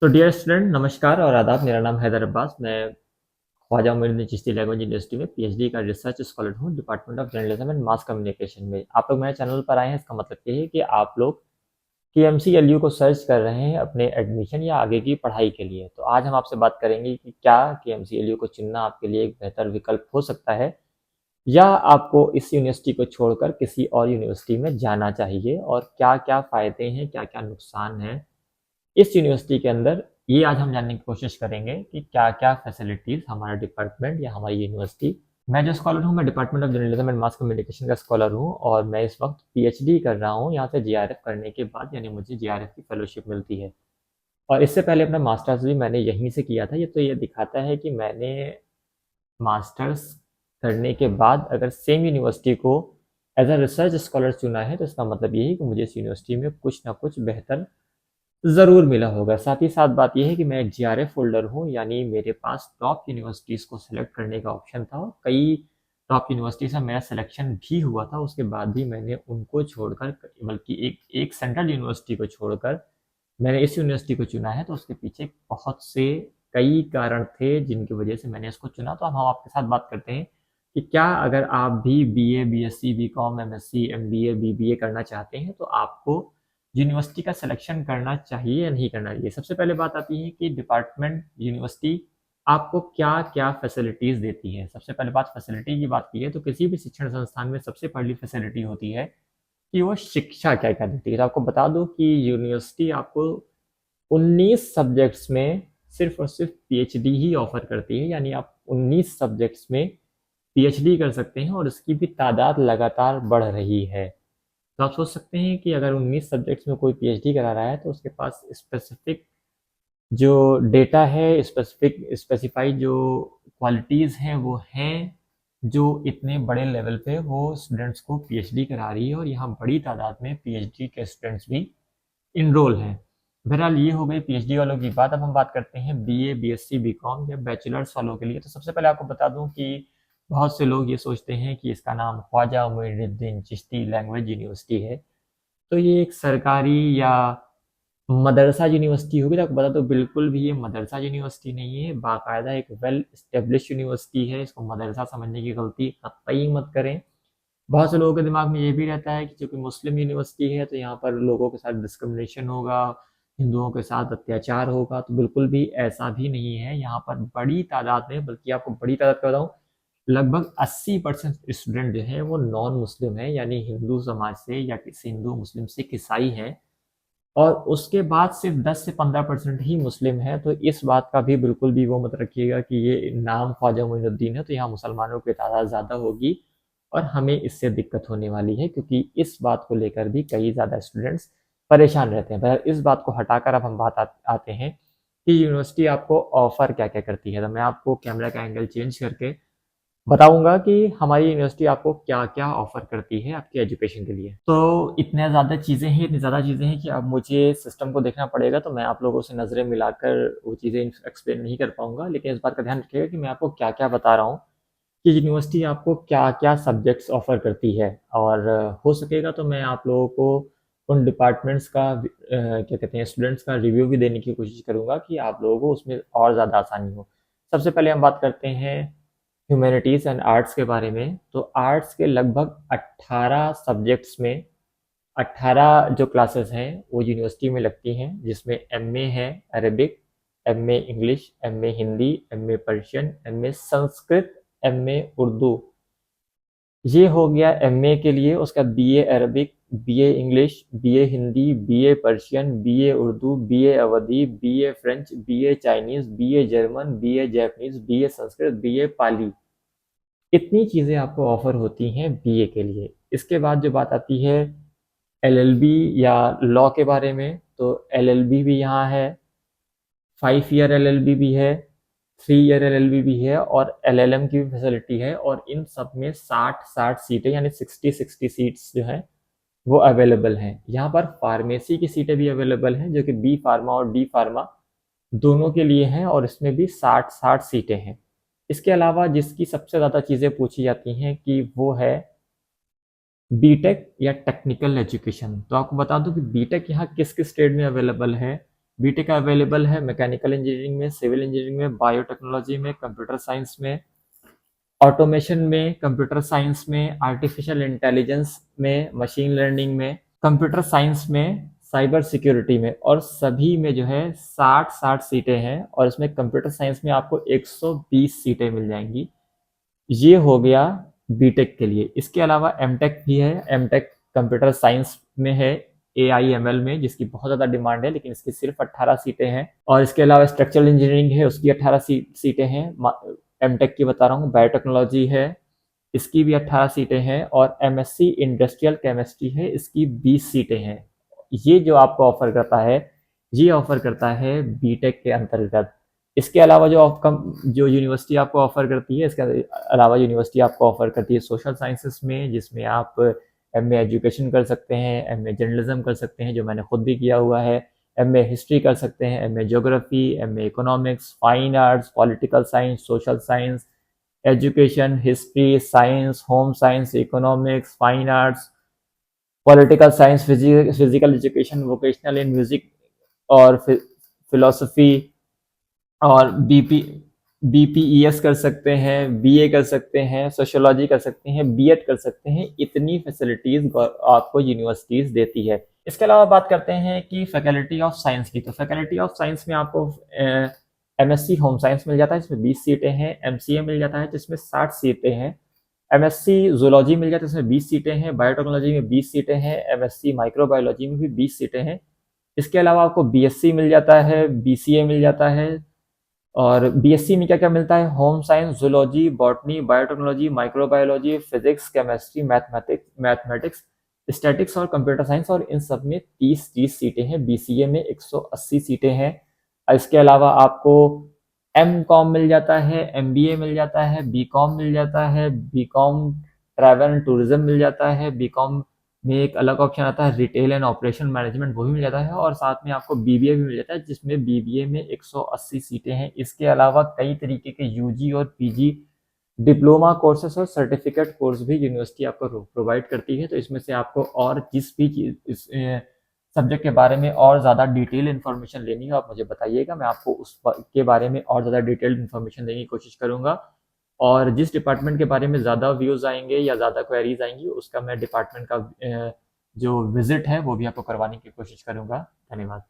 तो dear student नमस्कार और आदाब। मेरा नाम हैदर अब्बास। मैं ख्वाजा मोइनुद्दीन चिश्ती लैंग्वेज यूनिवर्सिटी में पीएचडी का रिसर्च स्कॉलर हूँ, department of journalism and mass communication में। आप लोग मेरे चैनल पर आए हैं, इसका मतलब ये है कि आप लोग केएमसीएलयू को सर्च कर रहे हैं अपने एडमिशन या आगे की पढ़ाई के लिए। तो आज हम आपसे बात करेंगे कि क्या केएमसीएलयू को चुनना आपके लिए एक बेहतर विकल्प हो सकता है, या आपको इस यूनिवर्सिटी को छोड़कर किसी और यूनिवर्सिटी में जाना चाहिए, और क्या क्या फ़ायदे हैं, क्या क्या नुकसान हैं इस यूनिवर्सिटी के अंदर। ये आज हम जानने की कोशिश करेंगे कि क्या-क्या फैसिलिटीज़ हमारा डिपार्टमेंट या हमारी यूनिवर्सिटी। मैं जो स्कॉलर हूँ, मैं department of journalism and mass communication का स्कॉलर हूँ और मैं इस वक्त पीएचडी कर रहा हूँ यहाँ से जीआरएफ करने के बाद, यानी मुझे जीआरएफ की फेलोशिप मिलती है। और इससे पहले अपना मास्टर्स भी मैंने यहीं से किया था। ये दिखाता है कि मैंने मास्टर्स करने के बाद अगर सेम यूनिवर्सिटी को एज अ रिसर्च स्कॉलर चुना है, तो इसका मतलब ये है कि मुझे इस यूनिवर्सिटी में कुछ ना कुछ बेहतर ज़रूर मिला होगा। साथ ही साथ बात ये है कि मैं एक जीआरएफ होल्डर हूँ, यानी मेरे पास टॉप यूनिवर्सिटीज़ को सिलेक्ट करने का ऑप्शन था और कई टॉप यूनिवर्सिटी से मेरा सिलेक्शन भी हुआ था। उसके बाद भी मैंने उनको छोड़कर, बल्कि एक एक सेंट्रल यूनिवर्सिटी को छोड़कर मैंने इस यूनिवर्सिटी को चुना है। तो उसके पीछे बहुत से कई कारण थे जिनकी वजह से मैंने इसको चुना। तो अब हम आपके साथ बात करते हैं कि क्या अगर आप भी BA, BSc, BCom, MSc, MBA, BBA करना चाहते हैं, तो आपको यूनिवर्सिटी का सिलेक्शन करना चाहिए या नहीं करना चाहिए। सबसे पहले बात आती है कि डिपार्टमेंट यूनिवर्सिटी आपको क्या क्या फैसिलिटीज़ देती है। सबसे पहले बात फैसिलिटी की बात की है, तो किसी भी शिक्षण संस्थान में सबसे पहली फैसिलिटी होती है कि वो शिक्षा क्या क्या देती है। तो आपको बता दूं कि यूनिवर्सिटी आपको 19 सब्जेक्ट्स में सिर्फ और सिर्फ पीएचडी ही ऑफर करती है, यानी आप 19 सब्जेक्ट्स में पीएचडी कर सकते हैं और इसकी भी तादाद लगातार बढ़ रही है। तो आप सोच सकते हैं कि अगर 19 सब्जेक्ट्स में कोई पीएचडी करा रहा है, तो उसके पास स्पेसिफिक जो डेटा है, स्पेसिफाइड जो क्वालिटीज़ हैं, वो हैं, जो इतने बड़े लेवल पे वो स्टूडेंट्स को पीएचडी करा रही है, और यहाँ बड़ी तादाद में पीएचडी के स्टूडेंट्स भी इनरोल हैं। बहरहाल ये हो गई पीएचडी वालों की बात। अब हम बात करते हैं बीए, बीएससी, बीकॉम या बैचलर्स वालों के लिए। तो सबसे पहले आपको बता दूं कि बहुत से लोग ये सोचते हैं कि इसका नाम ख्वाजा मोइनुद्दीन चिश्ती लैंग्वेज यूनिवर्सिटी है, तो ये एक सरकारी या मदरसा यूनिवर्सिटी होगी। तो आपको बता दो, बिल्कुल भी ये मदरसा यूनिवर्सिटी नहीं है, बाकायदा एक वेल स्टेब्लिश यूनिवर्सिटी है। इसको मदरसा समझने की गलती कतई मत करें। बहुत से लोगों के दिमाग में ये भी रहता है कि चूंकि मुस्लिम यूनिवर्सिटी है, तो यहाँ पर लोगों के साथ डिस्क्रिमिनेशन होगा, हिंदुओं के साथ अत्याचार होगा। तो बिल्कुल भी ऐसा भी नहीं है। यहाँ पर बड़ी तादाद में, बल्कि आपको बड़ी तादाद का बताऊँ, लगभग 80% स्टूडेंट जो है वो नॉन मुस्लिम है, यानी हिंदू समाज से या किसी हिंदू, मुस्लिम, सिख, ईसाई है। और उसके बाद सिर्फ 10 से 15% ही मुस्लिम है। तो इस बात का भी बिल्कुल भी वो मत रखिएगा कि ये नाम ख्वाजा मोइनुद्दीन है तो यहाँ मुसलमानों की तादाद ज़्यादा होगी और हमें इससे दिक्कत होने वाली है, क्योंकि इस बात को लेकर भी कई ज़्यादा स्टूडेंट्स परेशान रहते हैं। पर इस बात को हटाकर अब हम आते हैं कि यूनिवर्सिटी आपको ऑफर क्या क्या करती है। तो मैं आपको कैमरा का एंगल चेंज करके बताऊंगा कि हमारी यूनिवर्सिटी आपको क्या क्या ऑफर करती है आपके एजुकेशन के लिए। तो इतनी ज़्यादा चीज़ें हैं कि अब मुझे सिस्टम को देखना पड़ेगा, तो मैं आप लोगों से नज़रें मिलाकर वो चीज़ें एक्सप्लेन नहीं कर पाऊंगा। लेकिन इस बात का ध्यान रखिएगा कि मैं आपको क्या क्या बता रहा हूँ, कि यूनिवर्सिटी आपको क्या क्या सब्जेक्ट्स ऑफर करती है। और हो सकेगा तो मैं आप लोगों को उन डिपार्टमेंट्स का क्या कहते हैं, स्टूडेंट्स का रिव्यू भी देने की कोशिश करूंगा कि आप लोगों को उसमें और ज़्यादा आसानी हो। सबसे पहले हम बात करते हैं ह्यूमैनिटीज़ एंड आर्ट्स के बारे में। तो आर्ट्स के लगभग 18 सब्जेक्ट्स में 18 जो क्लासेस हैं वो यूनिवर्सिटी में लगती हैं, जिसमें एमए है Arabic, MA English, MA Hindi, MA Persian, MA Sanskrit, MA Urdu. ये हो गया एमए के लिए। उसका BA Arabic, BA English, BA Hindi, BA Persian, BA Urdu, BA Awadhi, BA French, BA Chinese, BA German, BA Japanese, BA Sanskrit, BA Pali. इतनी चीज़ें आपको ऑफर होती हैं बीए के लिए। इसके बाद जो बात आती है एलएलबी या लॉ के बारे में, तो एलएलबी भी यहाँ है, 5 ईयर एलएलबी भी है, 3 ईयर एलएलबी भी है, और एलएलएम की भी फैसिलिटी है। और इन सब में 60-60 सीटें, यानी 60-60 सीट्स जो हैं वो अवेलेबल हैं। यहाँ पर फार्मेसी की सीटें भी अवेलेबल हैं, जो कि बी फार्मा और डी फार्मा दोनों के लिए हैं, और इसमें भी 60-60 सीटें हैं। इसके अलावा जिसकी सबसे ज़्यादा चीज़ें पूछी जाती हैं कि वो है बीटेक या टेक्निकल एजुकेशन। तो आपको बता दूं कि बीटेक यहाँ किस किस स्टेट में अवेलेबल है। बीटेक अवेलेबल है मैकेनिकल इंजीनियरिंग में, सिविल इंजीनियरिंग में, बायोटेक्नोलॉजी में, कंप्यूटर साइंस में, ऑटोमेशन में, कंप्यूटर साइंस में, आर्टिफिशियल इंटेलिजेंस में, मशीन लर्निंग में, कंप्यूटर साइंस में, साइबर सिक्योरिटी में, और सभी में जो है 60-60 सीटें हैं, और इसमें कंप्यूटर साइंस में आपको 120 सीटें मिल जाएंगी। ये हो गया बीटेक के लिए। इसके अलावा एमटेक भी है। एमटेक कंप्यूटर साइंस में है, एआईएमएल में, जिसकी बहुत ज़्यादा डिमांड है, लेकिन इसकी सिर्फ 18 सीटें हैं। और इसके अलावा स्ट्रक्चरल इंजीनियरिंग है, उसकी 18 सीटें हैं। एमटेक की बता रहा हूँ। बायोटेक्नोलॉजी है, इसकी भी 18 सीटें हैं। और एमएससी इंडस्ट्रियल केमिस्ट्री है, इसकी 20 सीटें हैं। ये जो आपको ऑफर करता है, ये ऑफर करता है बीटेक के अंतर्गत। इसके अलावा जो यूनिवर्सिटी आपको ऑफर करती है, इसके अलावा यूनिवर्सिटी आपको ऑफर करती है सोशल साइंसेस में, जिसमें आप एमए एजुकेशन कर सकते हैं, एमए जर्नलिज्म कर सकते हैं, जो मैंने खुद भी किया हुआ है, एमए हिस्ट्री कर सकते हैं, MA geography, MA economics, fine arts, political science, social science, education, history, science, home science, economics, fine arts, political science, physical education, vocational in music और फिलोसफी, और बीपीईएस कर सकते हैं, बीए कर सकते हैं, सोशियोलॉजी कर सकते हैं, बीएड कर सकते हैं। इतनी फैसिलिटीज आपको यूनिवर्सिटीज देती है। इसके अलावा बात करते हैं कि फैकल्टी ऑफ साइंस की। तो फैकल्टी ऑफ साइंस में आपको एमएससी होम साइंस मिल जाता है, इसमें 20 सीटें हैं। एमसीए मिल जाता है, जिसमें 60 सीटें हैं। एमएससी जूलॉजी मिल जाता है, इसमें 20 सीटें हैं। बायोटेक्नोलॉजी में 20 सीटें हैं। एमएससी माइक्रोबायोलॉजी में भी 20 सीटें हैं। इसके अलावा आपको बीएससी मिल जाता है, बीसीए मिल जाता है। और बीएससी में क्या क्या मिलता है? Home science, zoology, botany, biotechnology, microbiology, physics, chemistry, mathematics, statics और कंप्यूटर साइंस। और इन सब में 30-30 सीटें हैं। बीसीए में 180 सीटें हैं। इसके अलावा आपको एम कॉम मिल जाता है, एमबीए मिल जाता है, बी कॉम मिल जाता है, B com travel and tourism मिल जाता है, बी कॉम में एक अलग ऑप्शन आता है रिटेल एंड ऑपरेशन मैनेजमेंट, वो भी मिल जाता है। और साथ में आपको बीबीए भी मिल जाता है, जिसमें बीबीए में 180 सीटें हैं। इसके अलावा कई तरीके के यूजी और पीजी डिप्लोमा कोर्सेस और सर्टिफिकेट कोर्स भी यूनिवर्सिटी आपको प्रोवाइड करती है। तो इसमें से आपको और जिस भी चीज सब्जेक्ट के बारे में और ज़्यादा डिटेल इन्फॉर्मेशन लेनी हो, आप मुझे बताइएगा, मैं आपको उस के बारे में और ज़्यादा डिटेल्ड इन्फॉर्मेशन देने की कोशिश करूँगा। और जिस डिपार्टमेंट के बारे में ज़्यादा व्यूज़ आएंगे या ज़्यादा क्वेरीज आएंगी, उसका मैं डिपार्टमेंट का जो विजिट है वो भी आपको करवाने की कोशिश करूँगा। धन्यवाद।